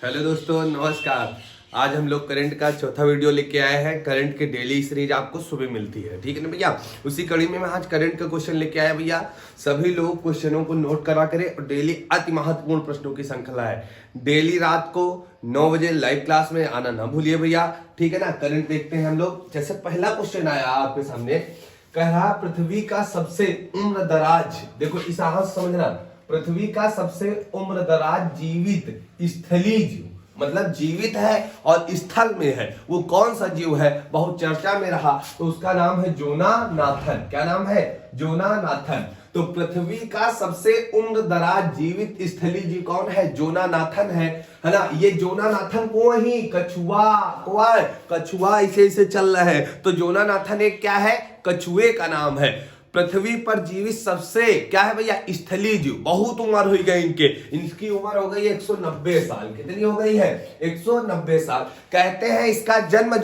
Hello दोस्तों, नमस्कार। आज हम लोग करंट का चौथा वीडियो लेके आए हैं। करंट के डेली सीरीज आपको सुबह मिलती है, ठीक है ना भैया। उसी कड़ी में मैं आज करंट का क्वेश्चन लेके आया भैया। सभी लोग क्वेश्चनों को नोट करा करें और डेली अति महत्वपूर्ण प्रश्नों की श्रृंखला है। डेली रात को 9 बजे लाइव क्लास में आना ना भूलिए भैया, ठीक है ना। करंट देखते हैं हम लोग। जैसे पहला क्वेश्चन आया आपके सामने, कह रहा पृथ्वी का सबसे उम्र दराज, देखो इस आवाज समझना, पृथ्वी का सबसे उम्र दराज जीवित स्थलीय जीव, मतलब जीवित है और स्थल में है, वो कौन सा जीव है, बहुत चर्चा में रहा। तो उसका नाम है जोना नाथन। क्या नाम है? जोना नाथन। तो पृथ्वी का सबसे उम्र दराज जीवित स्थलीय जीव कौन है? जोना नाथन है ना। ये जोना नाथन को ही कछुआ इसे चल रहा है। तो जोना नाथन एक क्या है? कछुए का नाम है। पृथ्वी पर जीवित सबसे क्या है भैया? स्थलीय जीव। बहुत उम्र हो गई इनकी उम्र हो गई 190 साल। कितनी हो गई है? 190 साल। कहते हैं इसका जन्म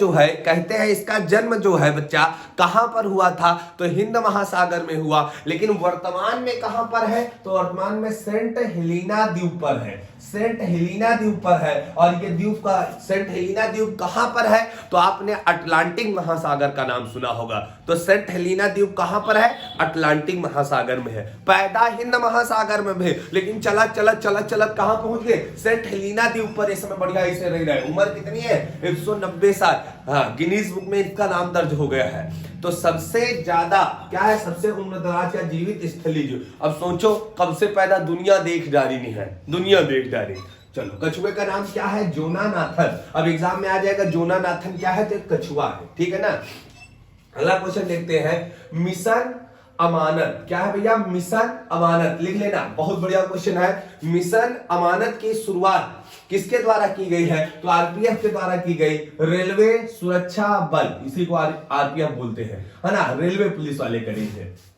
जो है बच्चा कहां पर हुआ था? तो हिंद महासागर में हुआ। लेकिन वर्तमान में कहां पर है? तो वर्तमान में सेंट हेलेना द्वीप पर है। सेंट हेलेना द्वीप पर है। और ये द्वीप का सेंट हेलेना द्वीप कहां पर है? तो आपने अटलांटिक महासागर का नाम सुना होगा। तो सेंट हेलेना द्वीप कहां पर है? अटलांटिक महासागर में है। पैदा हिंद महासागर में भी, लेकिन चलत कहां पहुंच गए? सेंट हेलेना द्वीप पर। इस समय बढ़िया इसे रह रहा है। उम्र कितनी है? 190 साल। हाँ, गिनीज बुक में इसका नाम दर्ज हो गया है। तो सबसे ज्यादा क्या है? सबसे उम्र दराज या जीवित स्थलीय जीव। अब सोचो, कब से पैदा दुनिया देख डाली नहीं है, दुनिया देख डाली। चलो, कछुए का नाम क्या है? जोना नाथन। अब एग्जाम में आ जाएगा जोना नाथन क्या है, तो कछुआ है, ठीक है ना। अगला क्वेश्चन देखते हैं, मिशन अमानत। क्या है भैया? मिशन अमानत। लिख लेना, बहुत बढ़िया क्वेश्चन है। मिशन अमानत की शुरुआत किसके द्वारा की गई है? तो आरपीएफ के द्वारा की गई। रेलवे सुरक्षा बल, इसी को आरपीएफ बोलते हैं, है ना। रेलवे पुलिस वाले करी थे।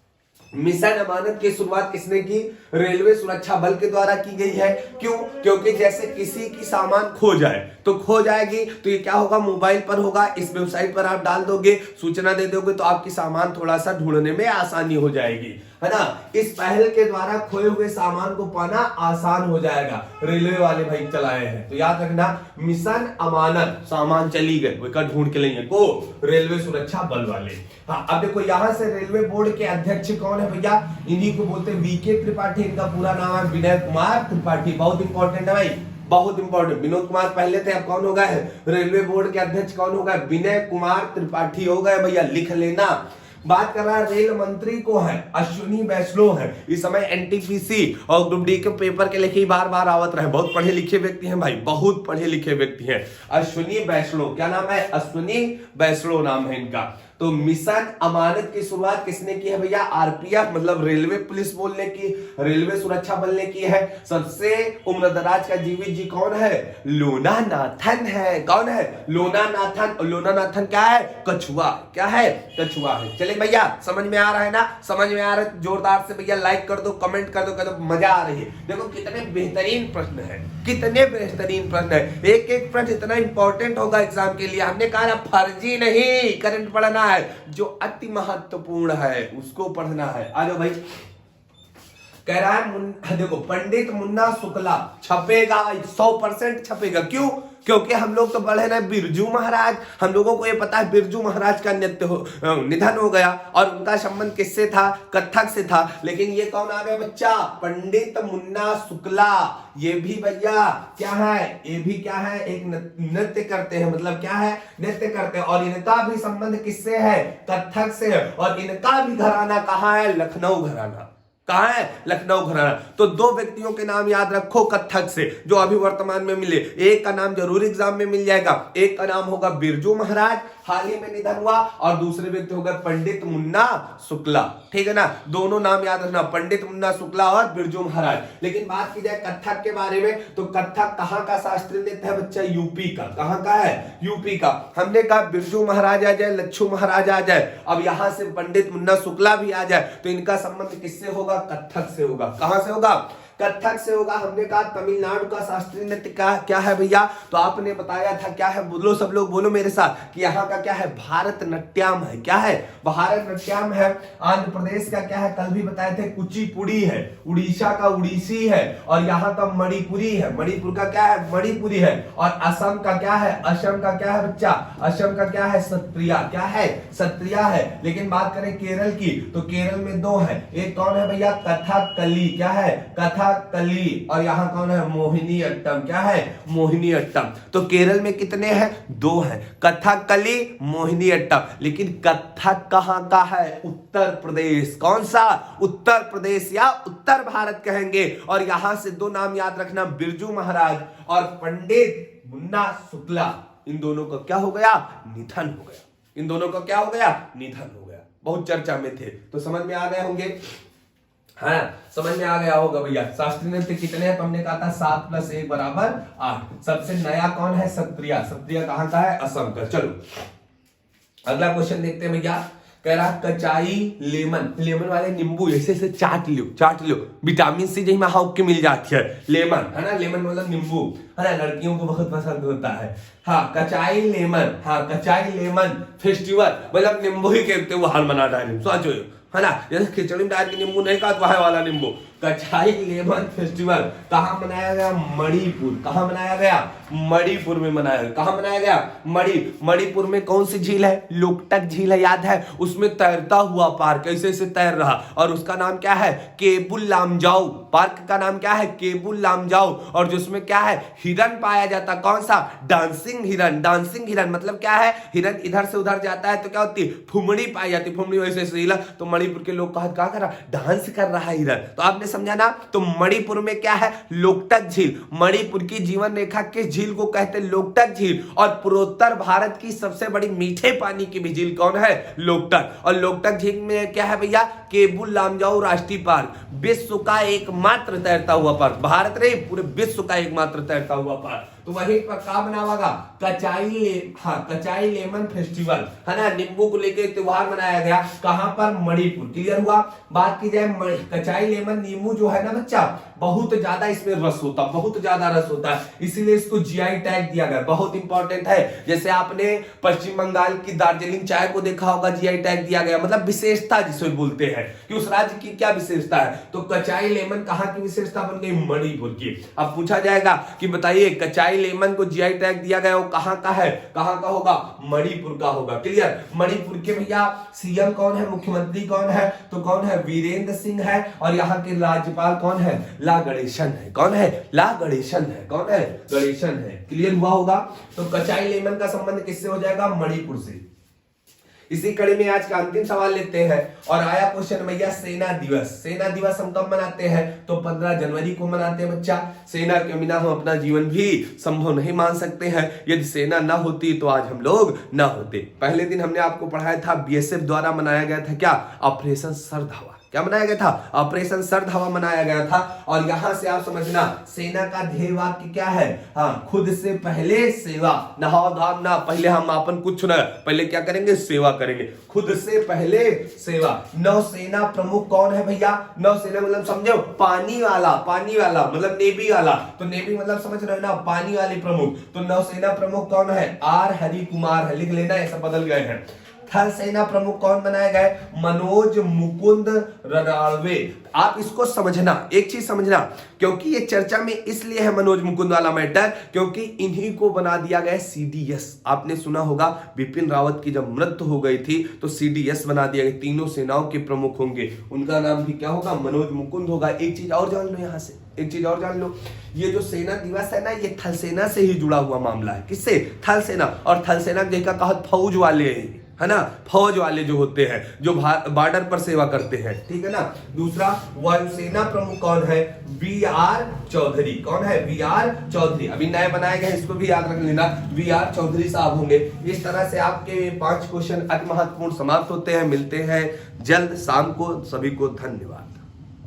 मिशन अमानत की शुरुआत किसने की? रेलवे सुरक्षा बल के द्वारा की गई है। क्यों? क्योंकि जैसे किसी की सामान खो जाए तो खो जाएगी, तो ये क्या होगा? मोबाइल पर होगा। इस वेबसाइट पर आप डाल दोगे, सूचना दे दोगे, तो आपकी सामान थोड़ा सा ढूंढने में आसानी हो जाएगी, है ना। इस पहल के द्वारा खोए हुए सामान को पाना आसान हो जाएगा। रेलवे वाले भाई चलाए हैं, तो याद रखना, मिशन अमानत, सामान चली गए, वो ढूंढ के लेंगे को रेलवे सुरक्षा बल वाले। हाँ, अब देखो यहां से रेलवे बोर्ड के अध्यक्ष कौन है भैया? इन्हीं को बोलते हैं वीके त्रिपाठी। इनका पूरा नाम है विनय कुमार त्रिपाठी। बहुत इंपॉर्टेंट है भाई, बहुत इंपॉर्टेंट। विनोद कुमार पहले थे, अब कौन हो गए हैं? रेलवे बोर्ड के अध्यक्ष कौन हो गए? विनय कुमार त्रिपाठी हो गए भैया, लिख लेना। बात कर रहा है रेल मंत्री को है, अश्विनी वैष्णव है। इस समय एनटीपीसी और ग्रुप डी के पेपर के लेके बार बार आवत रहे। बहुत पढ़े लिखे व्यक्ति हैं भाई, बहुत पढ़े लिखे व्यक्ति हैं। अश्विनी वैष्णव, क्या नाम है? अश्विनी वैष्णव नाम है इनका। तो मिशन अमानत की शुरुआत किसने की है भैया? आरपीएफ, मतलब रेलवे पुलिस बोलने की, रेलवे सुरक्षा बल ने की है। सबसे उम्र दराज का जीवित जी कौन है? लोना नाथन है। कौन है? लोना नाथन। और लोना नाथन क्या है? कछुआ। क्या है? कछुआ है। चले भैया, समझ में आ रहा है ना? समझ में आ रहा है? जोरदार से भैया लाइक कर दो, कमेंट कर दो, मजा आ रही है। देखो कितने बेहतरीन प्रश्न है, कितने बेहतरीन प्रश्न है। एक एक प्रश्न इतना इंपॉर्टेंट होगा एग्जाम के लिए। हमने कहा फर्जी नहीं, करंट पढ़ना है, जो अति महत्वपूर्ण है उसको पढ़ना है। आ जाओ भाई। कह रहा है देखो, पंडित मुन्ना शुक्ला छपेगा, 100% छपेगा। क्यों? क्योंकि हम लोग तो पढ़े ना बिरजू महाराज। हम लोगों को ये पता है बिरजू महाराज का निधन हो गया, और उनका संबंध किससे था? कथक से था। लेकिन ये कौन आ गया बच्चा? पंडित मुन्ना शुक्ला। ये भी भैया क्या है? ये भी क्या है? एक नृत्य करते हैं, मतलब क्या है? नृत्य करते हैं। और इनका भी संबंध किससे है? कथक से है। और इनका भी घराना कहाँ है? लखनऊ घराना। कहां है? लखनऊ घराना। तो दो व्यक्तियों के नाम याद रखो कथक से, जो अभी वर्तमान में मिले। एक का नाम जरूर एग्जाम में मिल जाएगा। एक का नाम होगा बिरजू महाराज, हाल ही में निधन हुआ, और दूसरे व्यक्ति होगा पंडित मुन्ना शुक्ला, ठीक है ना। दोनों नाम याद रखना, पंडित मुन्ना शुक्ला और बिरजू महाराज। लेकिन बात की जाए कथक के बारे में, तो कथक कहां का शास्त्रीय नृत्य है बच्चा? यूपी का। कहां का है? यूपी का। हमने कहा बिरजू महाराज आ जाए, लच्छू महाराज आ जाए, अब यहां से पंडित मुन्ना शुक्ला भी आ जाए, तो इनका संबंध किससे होगा? कथक से होगा। कहां से होगा? कथक से होगा। हमने कहा तमिलनाडु का शास्त्रीय नृत्य क्या है भैया, तो आपने बताया था क्या है, बोलो सब लोग बोलो मेरे साथ कि यहाँ का क्या है, भारतनाट्यम है। क्या है, भारतनाट्यम है। आंध्र प्रदेश का क्या है, कल भी बताए थे कुचिपुड़ी है। उड़ीसा का उड़ीसी है। और यहाँ का मणिपुरी है। मणिपुर का क्या है, मणिपुरी है। और असम का क्या है, असम का क्या है बच्चा, असम का क्या है, सत्रिया। क्या है, सत्रिया है। लेकिन बात करें केरल की, तो केरल में दो है। एक कौन है भैया, कथकली। क्या है, कथकली। और यहाँ कौन है, मोहिनी अट्टम। क्या है, मोहिनी अट्टम। तो केरल में कितने हैं, दो हैं, कथकली, मोहिनी अट्टम। लेकिन कथक कहां का है, उत्तर प्रदेश। कौन सा, उत्तर प्रदेश या उत्तर भारत कहेंगे। और यहां से दो नाम याद रखना, बिरजू महाराज और पंडित मुन्ना शुक्ला। इन दोनों का क्या हो गया, निधन हो गया। इन दोनों का क्या हो गया, निधन हो गया। बहुत चर्चा में थे, तो समझ में आ गए होंगे। हाँ, समझ में आ गया होगा भैया। शास्त्रीय नृत्य कितने हैं, तो हमने कहा था 7 + 1 = 8। सबसे नया कौन है, सत्रिया। सत्रिया कहां का है, असम का। चलो अगला क्वेश्चन देखते हैं भैया। कह रहा कचाई लेमन, लेमन वाले नींबू ऐसे ऐसे चाट लो, विटामिन सी जही में हाउ के मिल जाती है। लेमन है ना, लेमन मतलब नींबू है ना, लड़कियों को बहुत पसंद होता है। हाँ, कचाई लेमन, हाँ कचाई लेमन फेस्टिवल मतलब नींबू ही के त्योहार मना रहा है, सोचो है ना। जैसे खिचड़ी में डाल के नींबू नहीं का, वह वाला नींबू। कचाई लेमन फेस्टिवल कहाँ मनाया गया, मणिपुर। कहाँ मनाया गया, मणिपुर में मनाया गया। कहाँ मनाया गया, मणिपुर में कौन सी झील है, लोकटक झील है, याद है। उसमें तैरता हुआ पार्क ऐसे ऐसे तैर रहा, और उसका नाम क्या है, केबुल लामजाओ। पार्क का नाम क्या है, केबुल लामजाओ। और जिसमें क्या है, हिरन पाया जाता। कौन सा, डांसिंग हिरन। डांसिंग हिरन मतलब क्या है, हिरन इधर से उधर जाता है तो क्या होती है, फुमड़ी पाई जाती। फुमड़ी वैसे ऐसे हिला, तो मणिपुर के लोग क्या कर रहा, डांस कर रहा है हिरन। तो आपने समझा ना। तो मणिपुर में क्या है, लोकटक झील। मणिपुर की जीवन रेखा किस झील को कहते हैं, लोकटक झील। और पूर्वोत्तर भारत की सबसे बड़ी मीठे पानी की भी झील कौन है, लोकटक। और लोकटक झील में क्या है भैया, केबुल लामजाओ राष्ट्रीय पार्क, विश्व का एकमात्र तैरता हुआ पार्क। भारत रे, पूरे विश्व का एकमात्र तैरता हुआ पार्क। तो वहीं पर क्या बनावागा, कचाई लेमन फेस्टिवल है ना, नींबू को लेकर त्योहार मनाया गया। कहां पर, मणिपुर। क्लियर हुआ। बात की जाए कचाई लेमन नींबू जो है ना बच्चा, बहुत ज्यादा इसमें रस होता, बहुत ज्यादा रस होता है, इसीलिए इसको जीआई टैग दिया गया। बहुत इंपॉर्टेंट है। जैसे आपने पश्चिम बंगाल की दार्जिलिंग चाय को देखा होगा, जीआई टैग दिया गया, मतलब विशेषता जिसे बोलते हैं कि उस राज्य की क्या विशेषता है। तो कचाई लेमन कहां की विशेषता बन गई, मणिपुर की। अब पूछा जाएगा कि बताइए कचाई लेमन को जीआई टैग दिया गया, वो कहां का है, कहां का होगा, मणिपुर का होगा। क्लियर। मणिपुर के भैया सीएम कौन है, मुख्यमंत्री कौन है, तो कौन है, वीरेंद्र सिंह है। और यहाँ के राज्यपाल कौन है, ला गणेशन है। कौन है, ला गणेशन है। कौन है, गणेशन है। क्लियर हुआ होगा। तो कचाई लेमन का संबंध किससे हो जाएगा, मणिपुर से। इसी कड़ी में आज का अंतिम सवाल लेते हैं। और आया क्वेश्चन भैया, सेना दिवस। सेना दिवस हम कब मनाते हैं, तो 15 जनवरी को मनाते हैं बच्चा। सेना के बिना हम अपना जीवन भी संभव नहीं मान सकते हैं। यदि सेना ना होती तो आज हम लोग ना होते। पहले दिन हमने आपको पढ़ाया था, बीएसएफ द्वारा मनाया गया था क्या, ऑपरेशन सर्द हवा। क्या मनाया गया था, ऑपरेशन सर्द हवा मनाया गया था। और यहां से आप समझना, सेना का ध्येय वाक्य क्या है, हाँ, खुद से पहले सेवा। नहाओ धाम ना, पहले हम अपन कुछ ना, पहले क्या करेंगे, सेवा करेंगे। खुद से पहले सेवा। नौसेना प्रमुख कौन है भैया, नौसेना मतलब समझो पानी वाला, पानी वाला मतलब नेवी वाला। तो नेवी मतलब समझ रहे हो ना, पानी वाले प्रमुख। तो नौसेना प्रमुख कौन है, आर हरि कुमार है। लिख लेना, ऐसा बदल गए हैं। थल सेना प्रमुख कौन बनाए गए, मनोज मुकुंद रणरावे। आप इसको समझना, एक चीज समझना, क्योंकि ये चर्चा में इसलिए है मनोज मुकुंद वाला मैटर, क्योंकि इन्हीं को बना दिया गया सीडीएस। आपने सुना होगा बिपिन रावत की जब मृत्यु हो गई थी तो सीडीएस बना दिया गया। तीनों सेनाओं के प्रमुख होंगे, उनका नाम भी क्या होगा, मनोज मुकुंद होगा। एक चीज और जान लो, यहां से एक चीज और जान लो, ये जो सेना दिवस है ना, ये थल सेना से ही जुड़ा हुआ मामला है। किससे, थल सेना। और थल सेना देखा कहा, फौज वाले है ना, फौज वाले जो होते हैं, जो बॉर्डर पर सेवा करते हैं, ठीक है ना। दूसरा, वायुसेना प्रमुख कौन है, वी.आर. चौधरी। कौन है, वी.आर. चौधरी। अभी नए बनाए गए, इसको भी याद रख लेना, वी.आर. चौधरी साहब होंगे। इस तरह से आपके 5 क्वेश्चन अति महत्वपूर्ण समाप्त होते हैं। मिलते हैं जल्द शाम को। सभी को धन्यवाद।